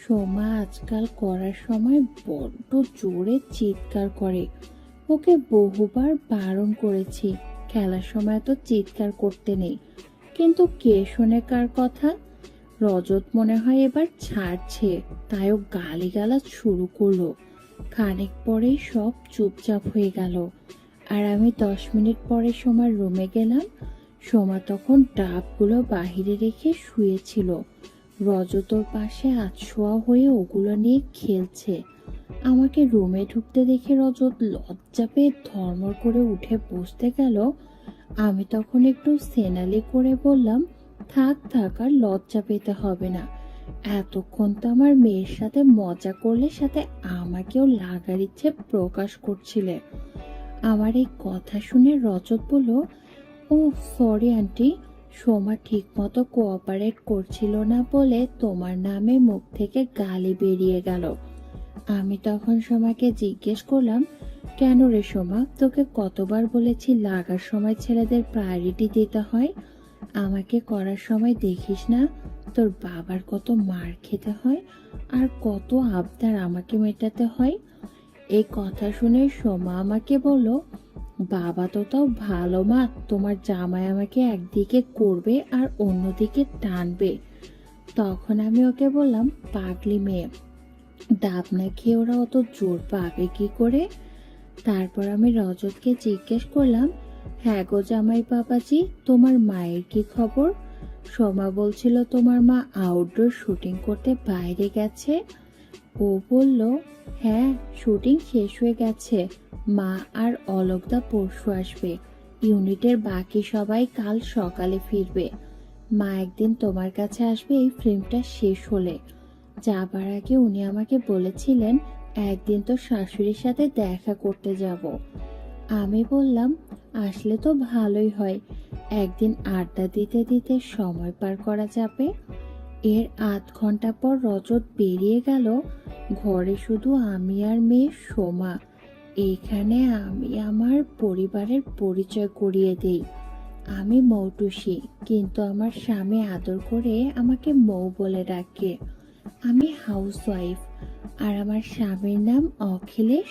সোমা আজকাল করার সময় বড্ড জোরে চিৎকার করে। ওকে বহুবার বারণ করেছি খেলার সময় তো চিৎকার করতে নেই, কিন্তু কে শোনে কার কথা। রজত মনে হয় এবার ছাড়ছে, তাই ও গালিগালাজ শুরু করলো। খানিক পরেই সব চুপচাপ হয়ে গেল। আর আমি 10 মিনিট পরে সোমার রুমে গেলাম। সোমা তখন ডাবগুলো বাহিরে রেখে শুয়েছিল। রজত ওর পাশে আধশোয়া হয়ে ওগুলো নিয়ে খেলছে। আমাকে রুমে ঢুকতে দেখে রজত লজ্জা পেয়ে ধর্মর করে উঠে বসতে গেল। আমি তখন একটু সেনালি করে বললাম, থাক থাক, আর লজ্জা পেতে হবে না। এতক্ষণ তো আমার মেয়ের সাথে মজা করলে, সাথে আমাকেও লাগার ইচ্ছে প্রকাশ করছিলে। আমার এই কথা শুনে রজত বলল, ও সরি আন্টি, সোমা ঠিক মতো কোঅপারেট করছিল না বলে তোমার নামে মুখ থেকে গালি বেরিয়ে গেল। আমি তখন সোমাকে জিজ্ঞেস করলাম, কেন রে সোমা, তোকে কতবার বলেছি লাগার সময় ছেলেদের প্রায়োরিটি দিতে হয়? আমাকে করার সময় দেখিস না তোর বাবার কত মার খেতে হয় আর কত আবদার আমাকে মেটাতে হয়। এই কথা শুনে সোমা আমাকে বলল, বাবা তো তাও ভালো মা, তোমার জামাই আমাকে একদিকে করবে আর অন্যদিকে টানবে। তখন আমি ওকে বললাম, পাগলি মেয়ে, ডাব না খেয়ে ওরা অত জোর পাবে কি করে? তারপর আমি রজতকে জিজ্ঞেস করলাম, হ্যাঁ গো জামাই বাবাজি, তোমার মায়ের কি খবর? সোমা বলছিল তোমার মা আউটডোর শুটিং করতে বাইরে গেছে। ও বলল, হ্যাঁ শুটিং শেষ হয়ে গেছে, মা আর অলোকদা পরশু আসবে, ইউনিটের বাকি সবাই কাল সকালে ফিরবে। মা একদিন তোমার কাছে আসবে এই ফিল্মটা শেষ হলে। যাবার আগে উনি আমাকে বলেছিলেন একদিন তো শাশুড়ির সাথে দেখা করতে যাব। আমি বললাম, আসলে তো ভালোই হয়, একদিন আড্ডা দিতে দিতে সময় পার করা যাবে। এর আধ ঘন্টা পর রজত বেরিয়ে গেল। ঘরে শুধু আমি আর মেয়ে সোমা। এইখানে আমি আমার পরিবারের পরিচয় করিয়ে দেই। আমি মৌটুসী, কিন্তু আমার স্বামী আদর করে আমাকে মৌ বলে ডাকে। আমি হাউসওয়াইফ, আর আমার স্বামীর নাম অখিলেশ।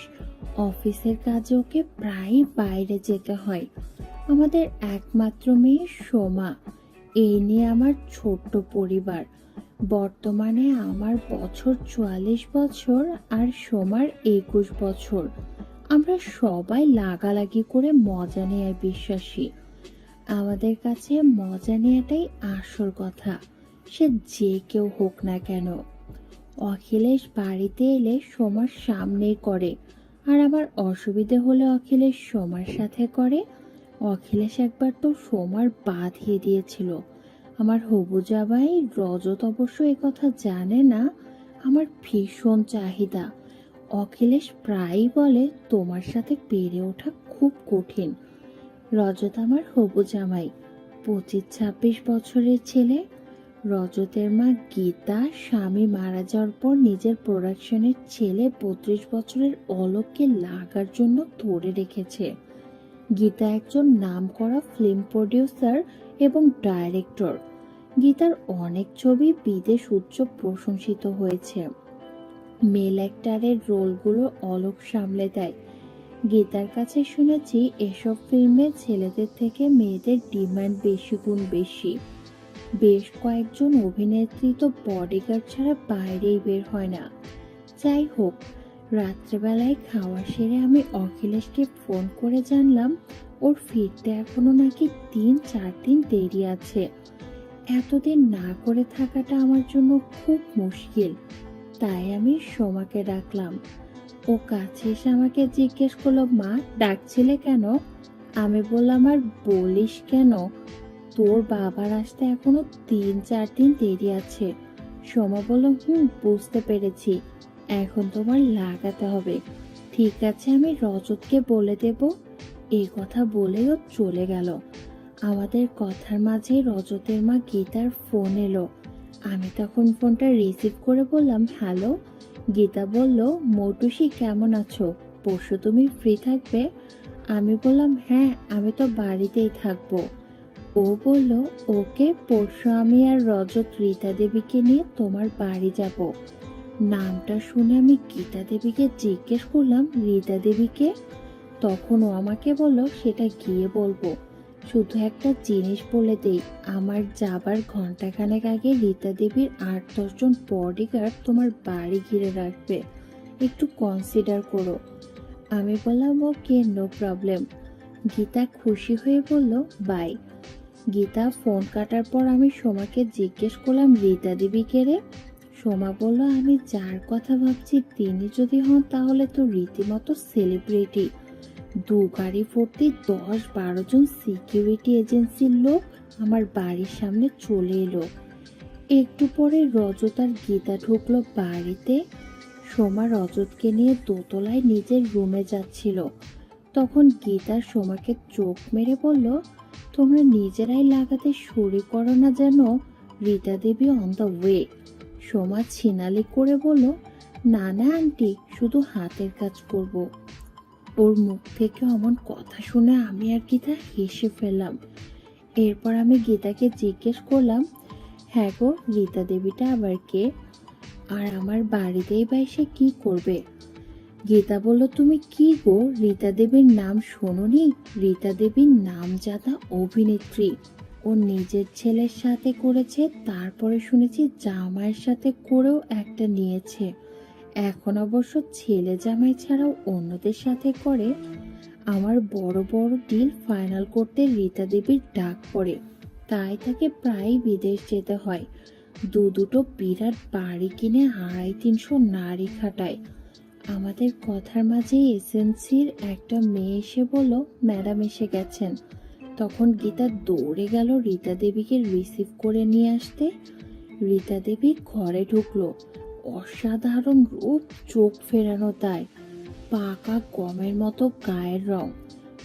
অফিসের কাজে ওকে প্রায় বাইরে যেতে হয়। আমাদের একমাত্র মেয়ে সোমা। এই নিয়ে আমার ছোট্ট পরিবার। বর্তমানে আমার বছর 44 বছর আর সোমার 21 বছর। আমরা সবাই লাগালাগি করে মজা নেওয়ায় বিশ্বাসী। আমাদের কাছে মজা নেওয়াটাই আসল কথা, সে যে কেউ হোক না কেন। অখিলেশ বাড়িতে এলে সোমার সামনেই করে, আর আমার অসুবিধে হলে অখিলেশ সোমার সাথে করে। অখিলেশ একবার তো সোমার বাঁধিয়ে দিয়েছিল। আমার হবু জামাই রজত অবশ্য কথা জানে না। আমার ভীষণ চাহিদা। অখিলেশ প্রায়ই বলে তোমার সাথে পেরে ওঠা খুব কঠিন। রজত আমার হবু জামাই, 25-26 বছরের ছেলে। রজতের মা গীতা স্বামী মারা যাওয়ার পর নিজের প্রোডাকশনের ছেলে 32 বছরের অলোককে লাগার জন্য ধরে রেখেছে। গীতা একজন নামকরা ফিল্ম প্রডিউসার এবং ডাইরেক্টর। গীতার অনেক ছবি বিদেশ উচ্চ প্রশংসিত হয়েছে। মেল অ্যাক্টরের রোলগুলো অলোক সামলে দেয়। গীতার কাছে শুনেছি এসব ফিল্মে ছেলেদের থেকে মেয়েদের ডিমান্ড বেশি গুণ বেশি। বেশ কয়েকজন অভিনেত্রী তো বডিগার্ড ছাড়া বাইরেই বের হয় না। যাই হোক, রাত্রেবেলায় খাওয়া সেরে আমি অখিলেশকে ফোন করে জানলাম ওর ফিরতে এখনো নাকি 3-4 দিন দেরি আছে। এতদিন না করে থাকাটা আমার জন্য খুব মুশকিল। তাই আমি সোমাকে ডাকলাম। ও কাছে এসে আমাকে জিজ্ঞেস করলো, মা ডাকছিলে কেন? আমি বললাম, আর বলিস কেন, তোর বাবার আসতে এখনো 3-4 দিন দেরি আছে। সোমা বলল, বুঝতে পেরেছি, এখন তোমার লাগাতে হবে। ঠিক আছে, আমি রজতকে বলে দেব। এই কথা বলেও চলে গেল। আমাদের কথার মাঝে রজতের মা গীতার ফোন এলো। আমি তখন ফোনটা রিসিভ করে বললাম, হ্যালো। গীতা বলল, মৌটুসী কেমন আছো, পরশু তুমি ফ্রি থাকবে? আমি বললাম, হ্যাঁ আমি তো বাড়িতেই থাকবো। ও বলল, ওকে, পরশু আমি আর রজত রীতা দেবীকে নিয়ে তোমার বাড়ি যাব। নামটা শুনে আমি গীতা দেবীকে জিজ্ঞেস করলাম, রীতা দেবীকে? তখন ও আমাকে বলল সেটা গিয়ে বলবো। শুধু একটা জিনিস বলে দেই, আমার যাবার ঘন্টাখানেক আগে রীতা দেবীর 8-10 জন বডিগার্ড তোমার বাড়ি ঘিরে রাখবে, একটু কনসিডার করো। আমি বললাম ওকে, নো প্রবলেম। গীতা খুশি হয়ে বলল বাই। গীতা ফোন কাটার পর আমি সোমাকে জিজ্ঞেস করলাম, রীতা দেবী কে রে? সোমা বলল, আমি যার কথা ভাবছি তিনি যদি হন তাহলে তো রীতিমতো সেলিব্রিটি। 2 গাড়ি ভর্তি 10-12 জন সিকিউরিটি এজেন্সির লোক আমার বাড়ির সামনে চলে এলো। একটু পরে রজত আর গীতা ঢুকলো বাড়িতে। সোমা রজতকে নিয়ে দোতলায় নিজের রুমে যাচ্ছিল। তখন গীতা সোমাকে চোখ মেরে বলল, তোমরা নিজেরাই লাগাতে শুরু করো না যেন, রীতা দেবী অন দ্য ওয়ে। সোমা ছিনালি করে বলল, না না আন্টি, শুধু হাতের কাজ করব। ওর মুখ থেকে অমন কথা শুনে আমি আর গীতা হেসে ফেললাম। এরপর আমি গীতাকে জিজ্ঞেস করলাম, হ্যাঁ গো, রীতা দেবীটা আবার কে? আর আমার বাড়িতেই বা এসে কি করবে? গীতা বলল, তুমি কি গো, রীতা দেবীর নাম শোনোনি? রীতা দেবীর নামজাদা অভিনেত্রী। ও নিজের ছেলের সাথে করেছে, তারপরে শুনেছি জামাইয়ের সাথে করেও একটা নিয়েছে। এখন অবশ্য ছেলে জামাই ছাড়াও অন্যদের সাথে করে। আমার বড় বড় ডিল ফাইনাল করতে রীতা দেবীর ডাক পড়ে, তাই তাকে প্রায় বিদেশ যেতে হয়। দুটো বিরাট বাড়ি কিনে 250-300 নারী খাটায়। আমাদের কথার মাঝে এসএনসির একটা মেয়ে এসে বলল, ম্যাডাম এসে গেছেন। তখন গীতা দৌড়ে গেল রীতা দেবীকে রিসিভ করে নিয়ে আসতে। রীতা দেবী ঘরে ঢুকলো। অসাধারণ রূপ, চোখ ফেরানো তার, পাকা গমের মতো গায়ের রং,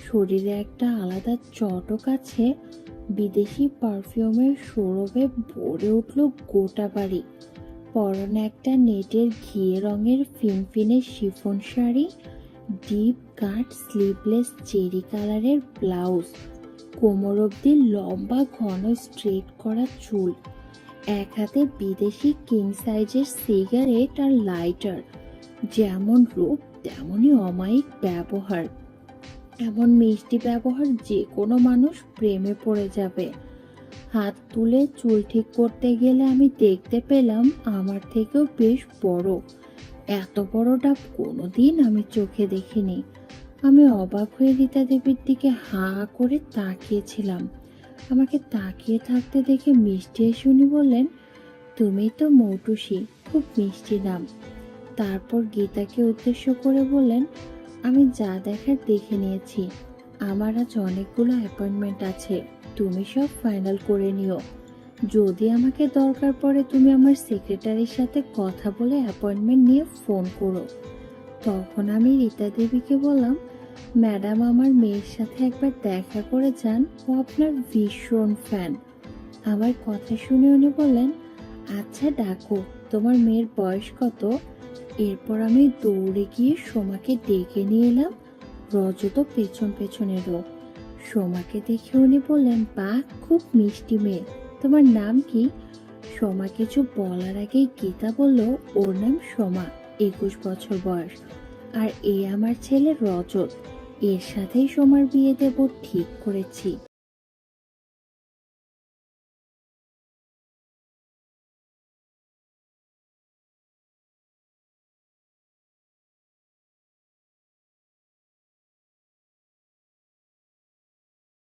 শরীরে একটা আলাদা চটক আছে। বিদেশি পারফিউমের সৌরভে ভরে উঠল গোটা বাড়ি। পরনে একটা নেটের ঘিয়ে রঙের ফিনফিনে শিফন শাড়ি, ডিপ কাট স্লিভলেস চেরি কালারের ব্লাউজ, কোমর অব্দি লম্বা ঘন স্ট্রেট করা চুল, এক হাতে বিদেশি কিং সাইজের সিগারেট আর লাইটার। যেমন রূপ তেমনই অমায়িক ব্যবহার। এমন মিষ্টি ব্যবহার যে কোনো মানুষ প্রেমে পড়ে যাবে। হাত তুলে চুল ঠিক করতে গেলে আমি দেখতে পেলাম আমার থেকেও বেশ বড়। এত বড় ডাব কোনোদিন আমি চোখে দেখিনি। আমি অবাক হয়ে রীতা দেবীর দিকে হা করে তাকিয়েছিলাম। আমাকে তাকিয়ে থাকতে দেখে মিষ্টি এসে উনি বললেন, তুমি তো মৌটুসী, খুব মিষ্টি নাম। তারপর গীতাকে উদ্দেশ্য করে বললেন, আমি যা দেখার দেখে নিয়েছি। আমার আজ অনেকগুলো অ্যাপয়েন্টমেন্ট আছে, তুমি সব ফাইনাল করে নিও। যদি আমাকে দরকার পড়ে তুমি আমার সেক্রেটারির সাথে কথা বলে অ্যাপয়েন্টমেন্ট নিয়ে ফোন করো। তখন আমি রীতা দেবীকে বললাম, ম্যাডাম আমার মেয়ের সাথে একবার দেখা করে যান, ও আপনার ভীষণ ফ্যান। আমার কথা শুনে উনি বললেন, আচ্ছা ডাকো, তোমার মেয়ের বয়স কত? এরপর আমি দৌড়ে গিয়ে সোমাকে ডেকে নিয়ে এলাম। রজত পেছন পেছন এলো। সোমাকে দেখে উনি বললেন, বাহ, খুব মিষ্টি মেয়ে, তোমার নাম কি? সোমা কিছু বলার আগেই গীতা বলল, ওর নাম সোমা, 21 বছর বয়স, আর এ আমার ছেলে রজত। এর সাথেই সোমার বিয়ে দেব ঠিক করেছি।